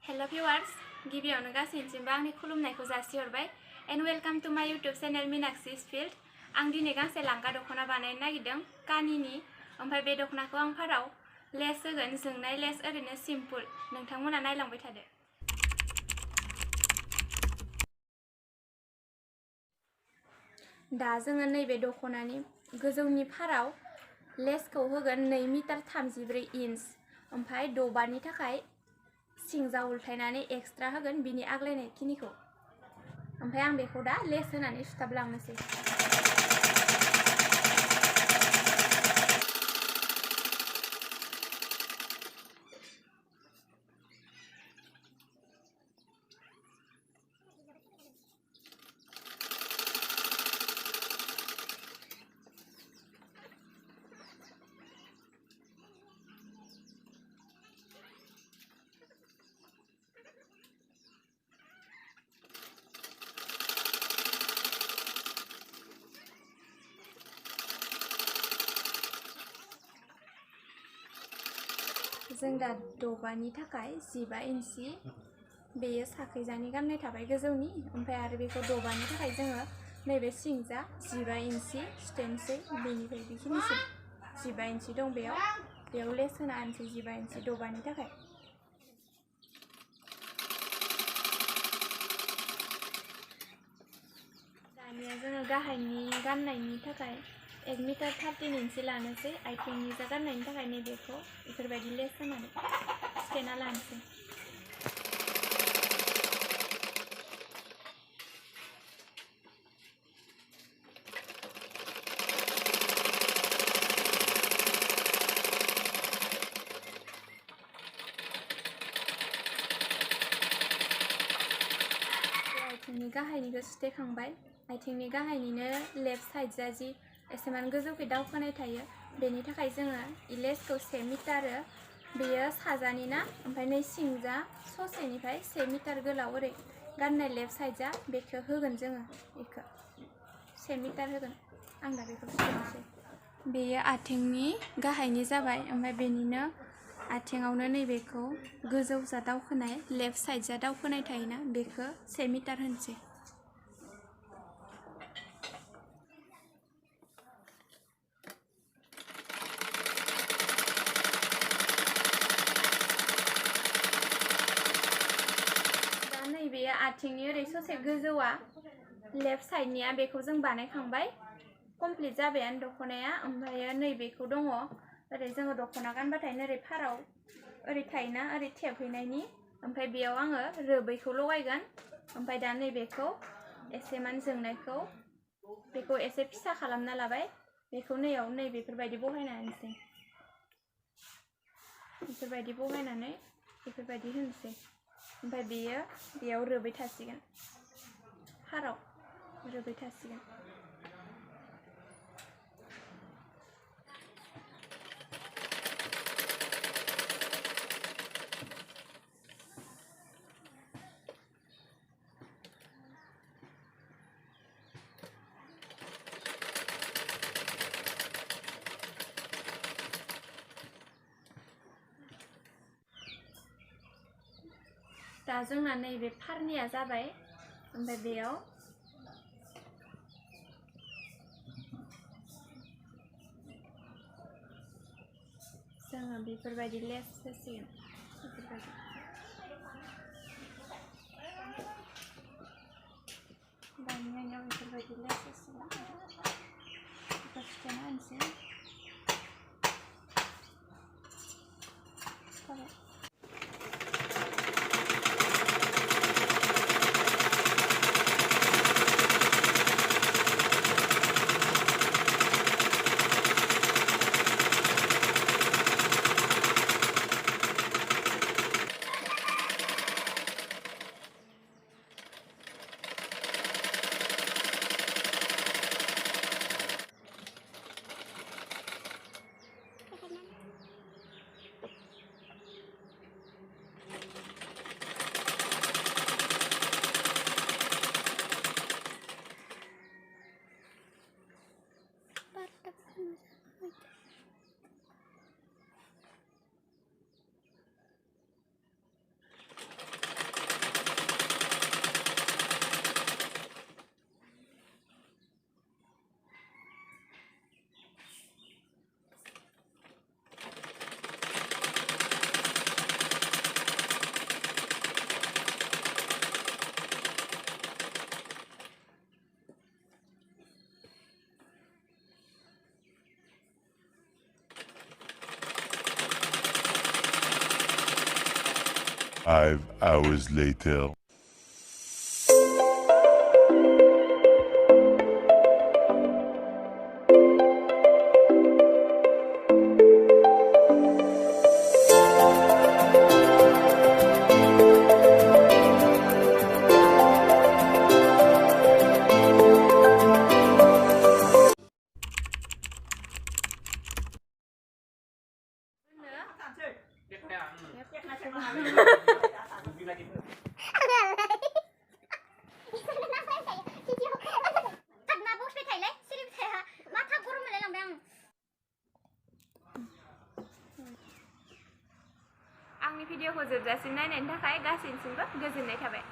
Hello viewers, गिबियावनो गासैनिसिमबो आंनि खुलुमनायखौ जासिहरबाय and welcome to my YouTube channel Minakshi's Field। आं दिनै गांसे लांगा दख'ना बानायनो नागिरदों कानिनि। ओमफ्राय बे दख'नाखौ आं फाराव लेस होगोन, जोंनाय लेस ओरैनो सिम्पल। नोंथांमोना नायलांबाय थादो। दा जोङो नैबे दख'नानि गोजौनि फाराव लेसखौ होगोन 2 मिटार 34 इंच। ओमफ्राय दबानि थाखाय सिंजा उल्थायनानै एक्सट्रा होगोन बिनि आग्लायनाय खिनिखौ। ओमफ्राय आं बेखौ दा लेस होनानै सुथाबलांनोसै। जों दा दबानि थाखाय 15 इंचि बेयो साखैजानि गाननाय थाबाय गोजौनि। ओमफ्राय आरो बेखौ दबानि थाखाय जोङो नैबे सिंजा 15 इंचि सुथेनसै। बेनिफ्राय बेखिनिसिम 15 इंचि दं, बेयाव लेस होना होनसै 15 इंचि दबानि थाखाय। दानिया जोङो गाहायनि गाननायनि थाखाय 1 मिटार 13 इंचि लानोसै। आथिंनि जा गाननायनि थाखाय नैबेखौ बेफोरबायदि लेस होनानै सुथेना लानोसै। आथिंनि गाहायनिखौ सुथेखांबाय। आथिंनि गाहायनिनो लेफ्ट साइड जा जि एसेमान गोजौखै दावखोनाय थायो, बेनि थाखाय जोङो लेसखौ 1 मिटार, बेयो साजानि ना, ओमफ्राय नै सिंजा ससेनिफ्राय 1 मिटार गोलाव ओरै गाननाय लेफ्ट साइड जा बेखौ होगोन जोङो। बेखौ 1 मिटार होगोन। आं दा बेखौ सुथेनोसै। बेयो आथिंनि गाहायनि जाबाय। ओमफ्राय बेनिनो आथिङावनो नैबेखौ गोजौ जा दावखोनाय लेफ्ट साइड जा दावखोनाय थायोना, बेखौ 1 मिटार होनसै। नैबे आथिंनि ओरै ससे गोजौआ लेफ्ट साइडनिया बेखौ जों बानायखांबाय। कमप्लिट जाबायानो दख'नाया। ओमफ्राय नैबेखौ दङ ओरै जोङो दख'ना गानबाथाय ओरै फाराव ओरै थायोना, ओरै थेबहैनायनि। ओमफ्राय बेयाव आङो रोबैखौ लगायगोन। ओमफ्राय दा नैबेखौ एसेमान जोंनायखौ बेखौ एसे फिसा खालामना लाबाय। बेखौ नैयाव बेफोरबायदि बहायना होनोसै। बेफोरबायदि बहायनानै बेफोरबायदि होनोसै। ओमफ्राय बेयाव रोबै थासिगोन, फाराव रोबै थासिगोन। दा जोंना नैबे फारनिया जाबाय। ओमफ्राय बेयाव जोङो बेफोरबायदि लेस होसिगोन। बेफोरबायदि दानियाव बेफोरबायदि लेस होसिगोन। बेखौ सुथेना होनसै। 5 hours later. आंनि भिडिअखौ जोबजासिम नायनायनि थाखाय गासैनिसिमबो गोजोननाय थाबाय।